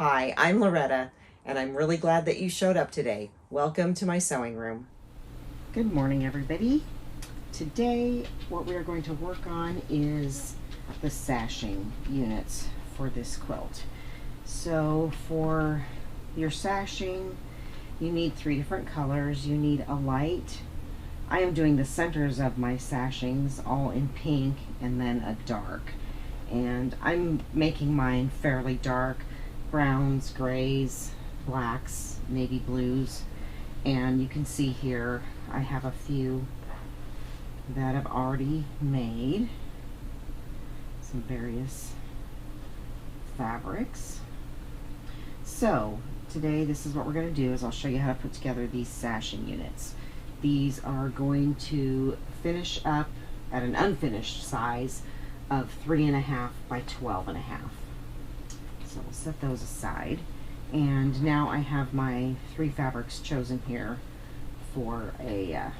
Hi, I'm Loretta, and I'm really glad that you showed up today. Welcome to my sewing room. Good morning, everybody. Today, what we are going to work on is the sashing units for this quilt. So for your sashing, you need 3 different colors. You need a light. I am doing the centers of my sashings all in pink and then a dark. And I'm making mine fairly dark, browns, grays, blacks, navy blues. And you can see here I have a few that I've already made, some various fabrics. So today this is what we're going to do is I'll show you how to put together these sashing units. These are going to finish up at an unfinished size of 3.5 by 12.5. So we'll set those aside. And now I have my 3 fabrics chosen here for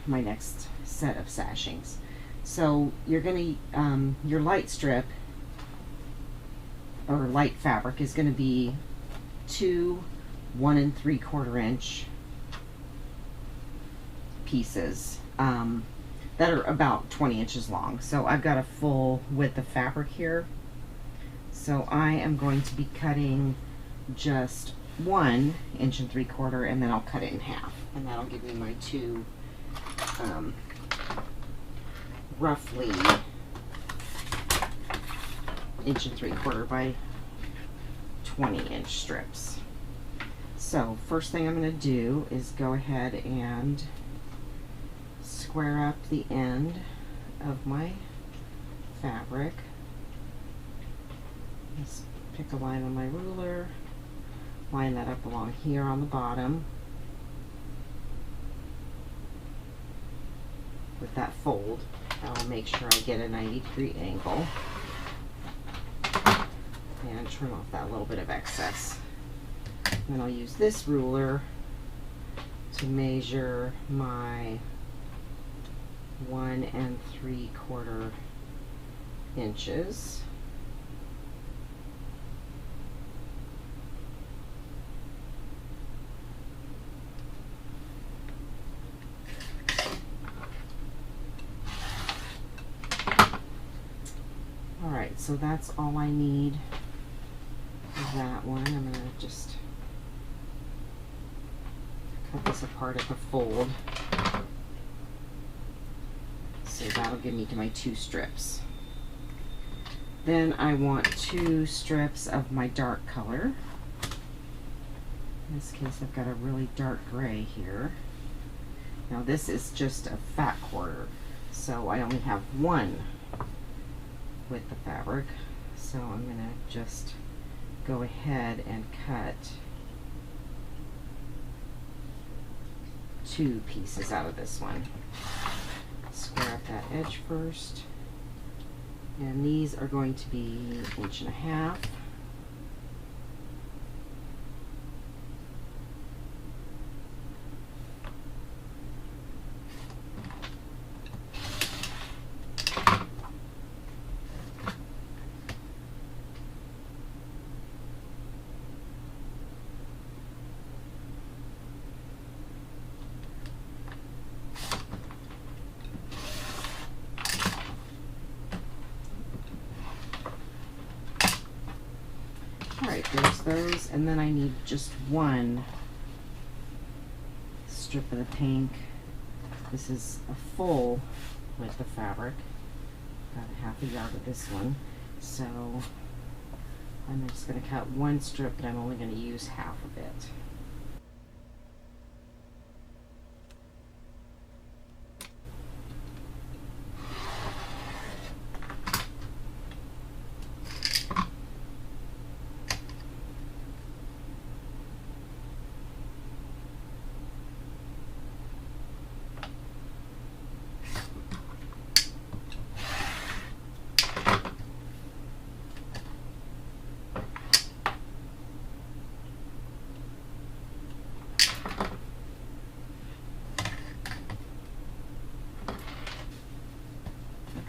my next set of sashings. So you're gonna your light strip or light fabric is gonna be 2 1 3/4 inch pieces that are about 20 inches long. So I've got a full width of fabric here. So I am going to be cutting just 1 3/4 inch, and then I'll cut it in half, and that'll give me my 2 roughly 1 3/4 inch by 20 inch strips. So first thing I'm going to do is go ahead and square up the end of my fabric. Just pick a line on my ruler, line that up along here on the bottom with that fold. I'll make sure I get a 90-degree angle and trim off that little bit of excess. Then I'll use this ruler to measure my 1 3/4 inches. Alright, so that's all I need for that one. I'm going to just cut this apart at the fold. So that'll give me to my 2 strips. Then I want 2 strips of my dark color. In this case, I've got a really dark gray here. Now this is just a fat quarter, so I only have 1 with the fabric. So I'm going to just go ahead and cut 2 pieces out of this one. Square up that edge first, and these are going to be 1.5 inches. Alright, there's those, and then I need just 1 strip of the pink. This is a full width of fabric, got a 1/2 yard of this one, so I'm just going to cut 1 strip, but I'm only going to use half of it.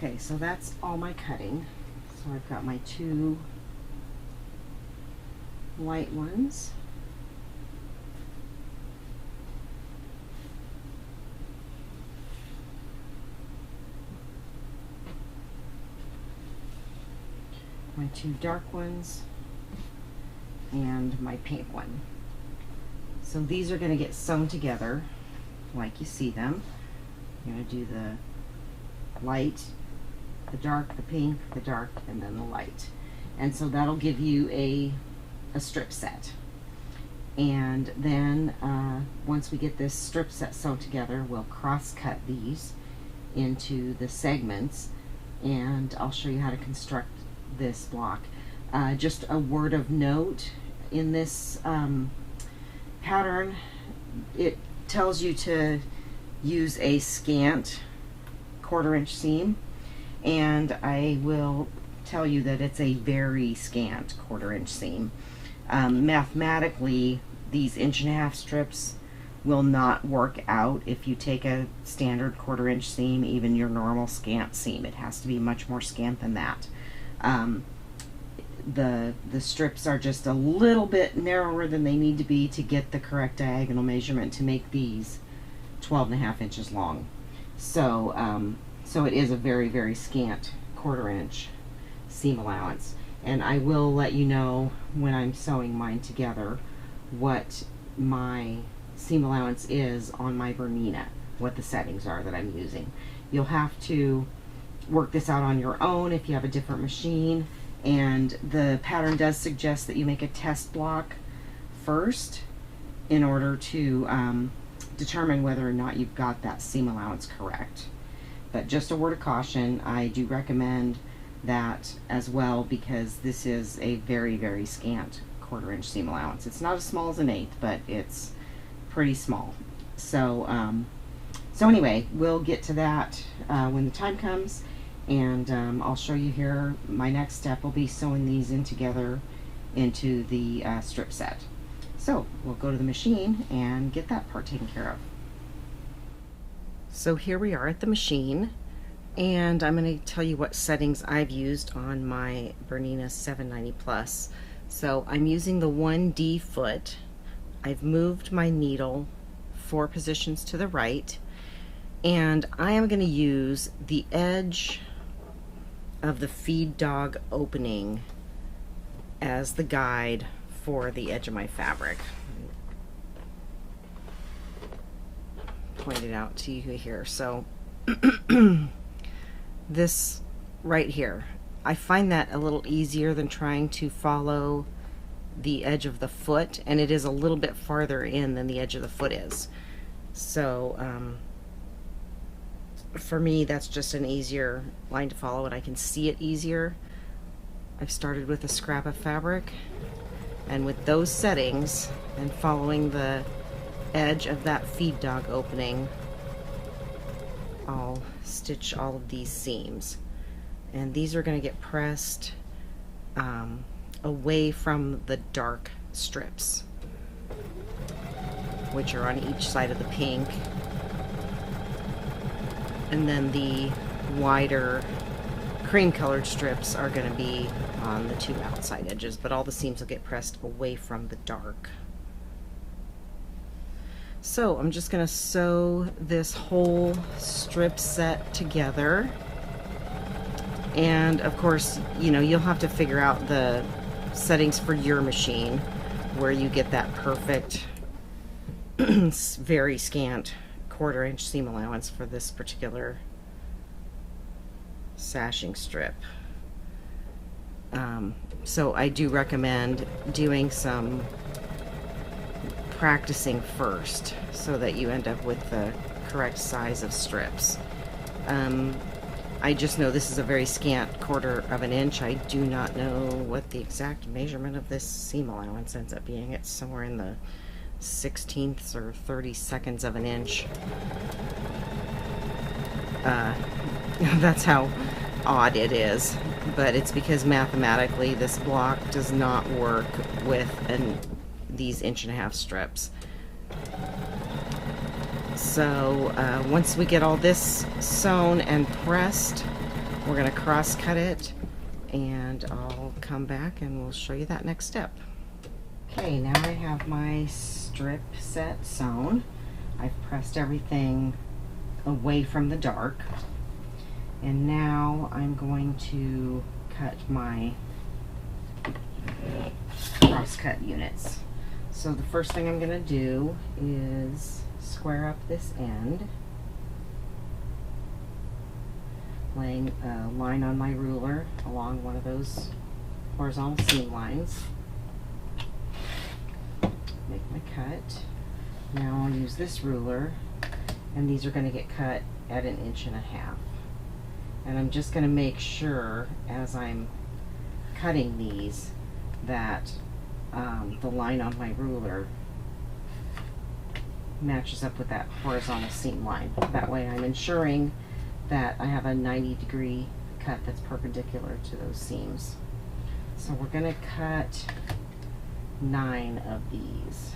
Okay, so that's all my cutting. So I've got my 2 light ones. My 2 dark ones and my pink one. So these are going to get sewn together like you see them. I'm going to do the light, the dark, the pink, the dark, and then the light. And so that'll give you a strip set. And then once we get this strip set sewn together, we'll cross cut these into the segments, and I'll show you how to construct this block. Just a word of note, in this pattern, it tells you to use a scant 1/4 inch seam, and I will tell you that it's a very scant 1/4 inch seam. Mathematically, these 1.5 inch strips will not work out if you take a standard 1/4 inch seam, even your normal scant seam. It has to be much more scant than that. The strips are just a little bit narrower than they need to be to get the correct diagonal measurement to make these 12.5 inches long. So so it is a very, very scant 1/4 inch seam allowance. And I will let you know when I'm sewing mine together what my seam allowance is on my Bernina, what the settings are that I'm using. You'll have to work this out on your own if you have a different machine, and the pattern does suggest that you make a test block first in order to determine whether or not you've got that seam allowance correct. But just a word of caution, I do recommend that as well, because this is a very, very scant 1/4 inch seam allowance. It's not as small as an 1/8, but it's pretty small. So so anyway, we'll get to that when the time comes, and I'll show you here. My next step will be sewing these in together into the strip set. So we'll go to the machine and get that part taken care of. So here we are at the machine, and I'm going to tell you what settings I've used on my Bernina 790 Plus. So I'm using the 1D foot. I've moved my needle 4 positions to the right, and I am going to use the edge of the feed dog opening as the guide for the edge of my fabric. Point it out to you here. So this right here, I find that a little easier than trying to follow the edge of the foot, and it is a little bit farther in than the edge of the foot is. So for me, that's just an easier line to follow, and I can see it easier. I've started with a scrap of fabric, and with those settings and following the edge of that feed dog opening, I'll stitch all of these seams, and these are going to get pressed away from the dark strips, which are on each side of the pink, and then the wider cream colored strips are going to be on the 2 outside edges, but all the seams will get pressed away from the dark. So I'm just going to sew this whole strip set together, and of course, you know, you'll have to figure out the settings for your machine where you get that perfect very scant 1/4 inch seam allowance for this particular sashing strip. So I do recommend doing some practicing first so that you end up with the correct size of strips. I just know this is a very scant 1/4 inch. I do not know what the exact measurement of this seam allowance ends up being. It's somewhere in the 1/16ths or 32nds of an inch. That's how odd it is, but it's because mathematically this block does not work with these 1.5 inch strips. So once we get all this sewn and pressed, we're going to cross cut it, and I'll come back and we'll show you that next step. Okay, now I have my strip set sewn. I've pressed everything away from the dark. And now I'm going to cut my cross-cut units. So the first thing I'm going to do is square up this end, laying a line on my ruler along one of those horizontal seam lines. Make my cut. Now I'll use this ruler, and these are going to get cut at 1.5 inches. And I'm just going to make sure as I'm cutting these that the line on my ruler matches up with that horizontal seam line. That way I'm ensuring that I have a 90-degree cut that's perpendicular to those seams. So we're going to cut 9 of these.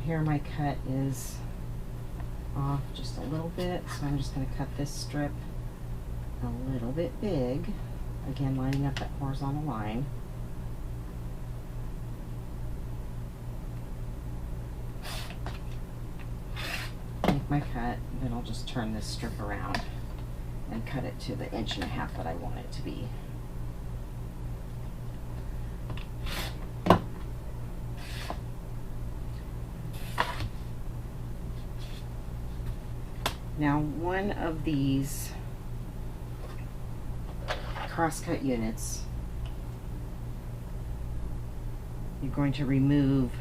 Here my cut is off just a little bit, so I'm just going to cut this strip a little bit big, again lining up that horizontal line. Make my cut, then I'll just turn this strip around and cut it to the 1.5 inches that I want it to be. Now one of these cross-cut units, you're going to remove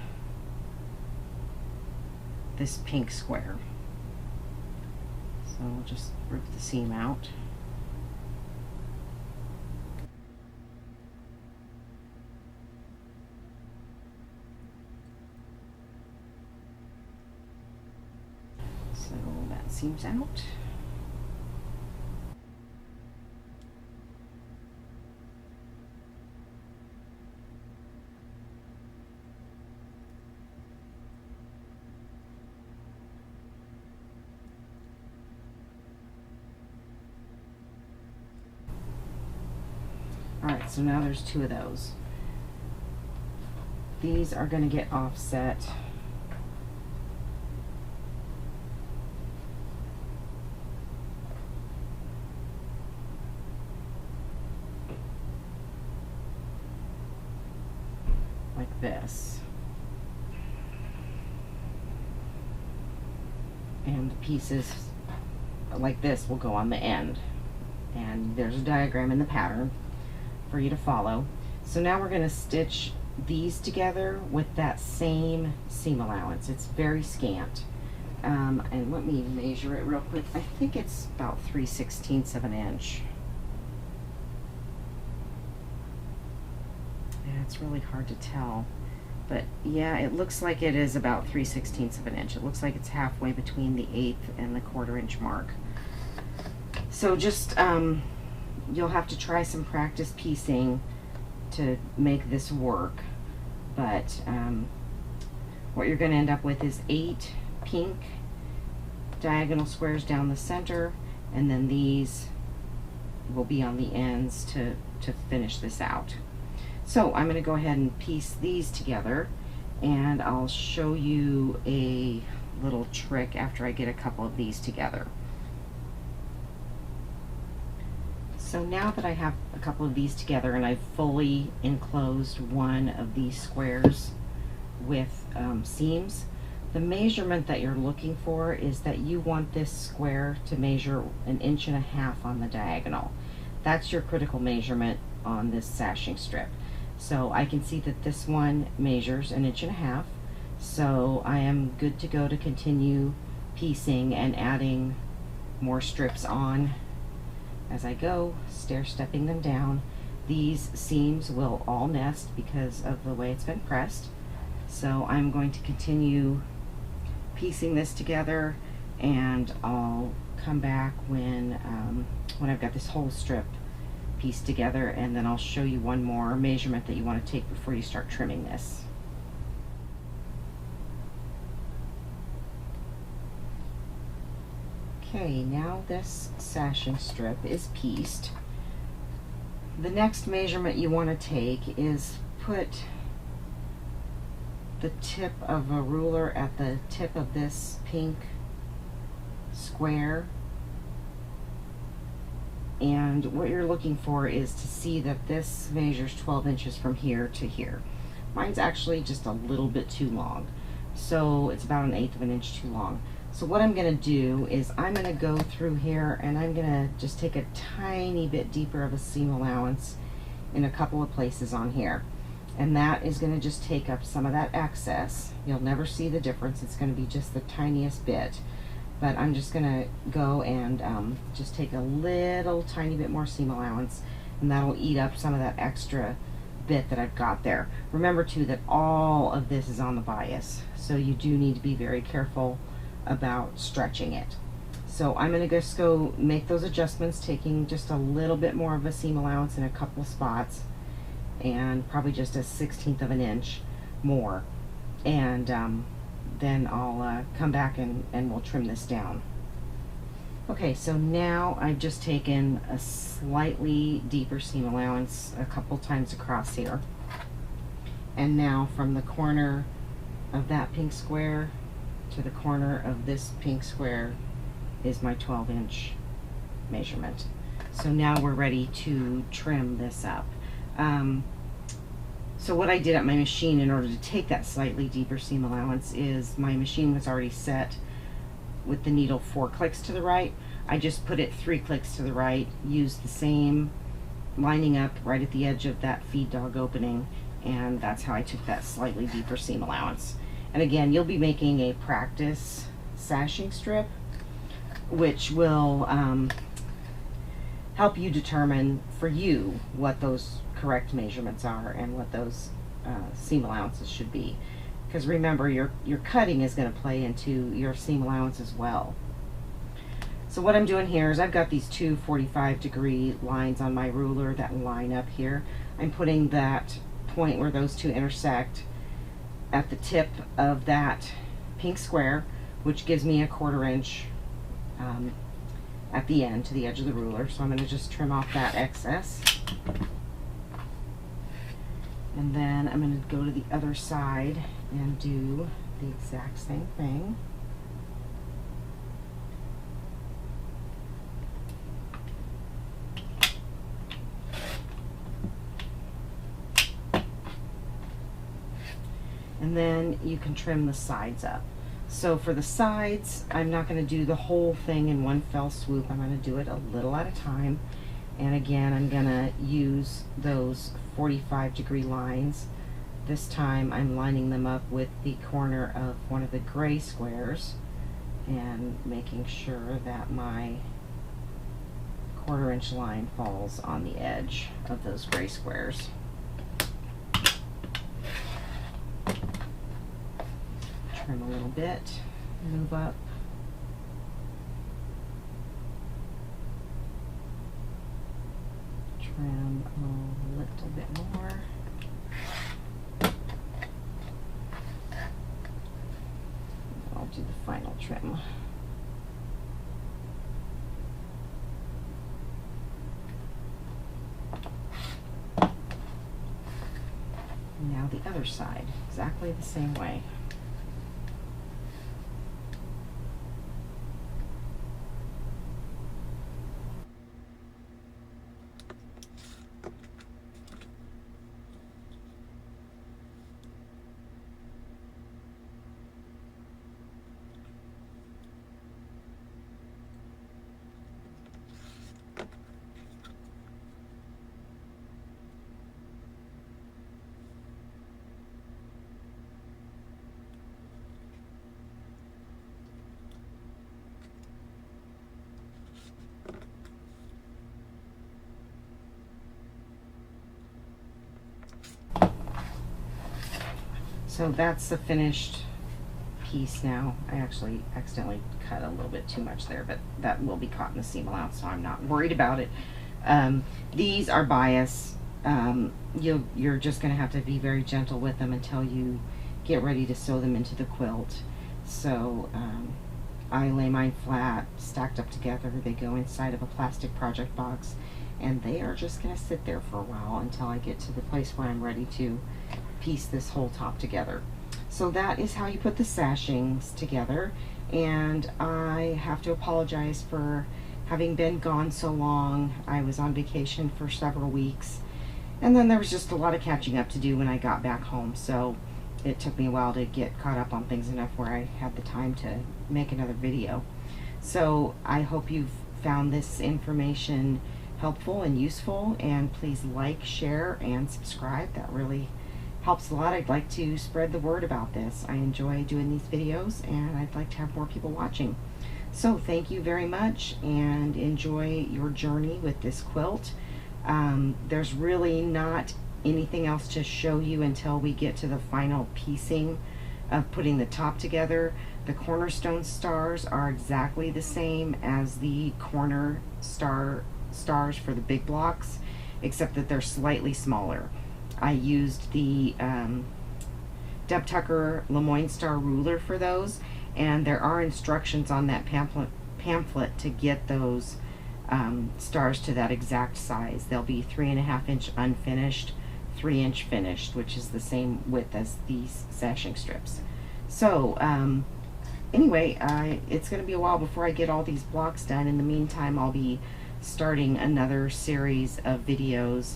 this pink square. So we'll just rip the seam out. So that seam's out. Alright, so now there's 2 of those. These are going to get offset like this. And the pieces like this will go on the end. And there's a diagram in the pattern for you to follow. So now we're going to stitch these together with that same seam allowance. It's very scant. And let me measure it real quick. I think it's about 3/16 of an inch. Yeah, it's really hard to tell. But yeah, it looks like it is about 3/16 of an inch. It looks like it's halfway between the 1/8 and the 1/4 inch mark. So just, you'll have to try some practice piecing to make this work. But what you're going to end up with is 8 pink diagonal squares down the center, and then these will be on the ends to finish this out. So I'm going to go ahead and piece these together, and I'll show you a little trick after I get a couple of these together. So now that I have a couple of these together and I've fully enclosed one of these squares with seams, the measurement that you're looking for is that you want this square to measure 1.5 inches on the diagonal. That's your critical measurement on this sashing strip. So I can see that this one measures 1.5 inches, so I am good to go to continue piecing and adding more strips on as I go, stair-stepping them down. These seams will all nest because of the way it's been pressed. So I'm going to continue piecing this together, and I'll come back when I've got this whole strip pieced together, and then I'll show you one more measurement that you want to take before you start trimming this. Okay, now this sashing strip is pieced. The next measurement you want to take is put the tip of a ruler at the tip of this pink square, and what you're looking for is to see that this measures 12 inches from here to here. Mine's actually just a little bit too long, so it's about 1/8 of an inch too long. So what I'm going to do is I'm going to go through here and I'm going to just take a tiny bit deeper of a seam allowance in a couple of places on here, and that is going to just take up some of that excess. You'll never see the difference, it's going to be just the tiniest bit, but I'm just going to go and just take a little tiny bit more seam allowance, and that'll eat up some of that extra bit that I've got there. Remember too that all of this is on the bias, so you do need to be very careful about stretching it. So I'm going to just go make those adjustments, taking just a little bit more of a seam allowance in a couple spots, and probably just a 1/16 of an inch more, and then I'll come back and we'll trim this down. Okay, so now I've just taken a slightly deeper seam allowance a couple times across here, and now from the corner of that pink square to the corner of this pink square is my 12-inch measurement. So now we're ready to trim this up. So what I did at my machine in order to take that slightly deeper seam allowance is my machine was already set with the needle 4 clicks to the right. I just put it 3 clicks to the right, used the same lining up right at the edge of that feed dog opening, and that's how I took that slightly deeper seam allowance. And again, you'll be making a practice sashing strip, which will help you determine for you what those correct measurements are and what those seam allowances should be. Because remember, your cutting is going to play into your seam allowance as well. So what I'm doing here is I've got these two 45-degree lines on my ruler that line up here. I'm putting that point where those two intersect at the tip of that pink square, which gives me a 1/4 inch at the end to the edge of the ruler. So I'm going to just trim off that excess, and then I'm going to go to the other side and do the exact same thing. And then you can trim the sides up. So for the sides, I'm not going to do the whole thing in one fell swoop. I'm going to do it a little at a time. And again, I'm going to use those 45-degree lines. This time I'm lining them up with the corner of one of the gray squares and making sure that my 1/4 inch line falls on the edge of those gray squares. Trim a little bit, move up, trim a little bit more, I'll do the final trim. Now the other side, exactly the same way. So that's the finished piece now. I actually accidentally cut a little bit too much there, but that will be caught in the seam allowance, so I'm not worried about it. These are bias. You're just going to have to be very gentle with them until you get ready to sew them into the quilt. So I lay mine flat, stacked up together. They go inside of a plastic project box, and they are just going to sit there for a while until I get to the place where I'm ready to piece this whole top together. So that is how you put the sashings together, and I have to apologize for having been gone so long. I was on vacation for several weeks, and then there was just a lot of catching up to do when I got back home, so it took me a while to get caught up on things enough where I had the time to make another video. So I hope you've found this information helpful and useful, and please like, share, and subscribe. That really helps a lot. I'd like to spread the word about this. I enjoy doing these videos, and I'd like to have more people watching. So thank you very much, and enjoy your journey with this quilt. There's really not anything else to show you until we get to the final piecing of putting the top together. The cornerstone stars are exactly the same as the corner stars for the big blocks, except that they're slightly smaller. I used the Deb Tucker Lemoyne Star ruler for those, and there are instructions on that pamphlet to get those stars to that exact size. They'll be 3.5 inch unfinished, 3 inch finished, which is the same width as these sashing strips. So anyway, it's going to be a while before I get all these blocks done. In the meantime, I'll be starting another series of videos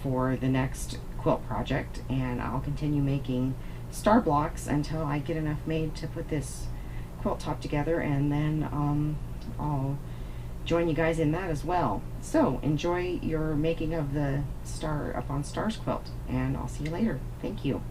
for the next quilt project, and I'll continue making star blocks until I get enough made to put this quilt top together, and then I'll join you guys in that as well. So enjoy your making of the Star Up on Stars quilt, and I'll see you later. Thank you.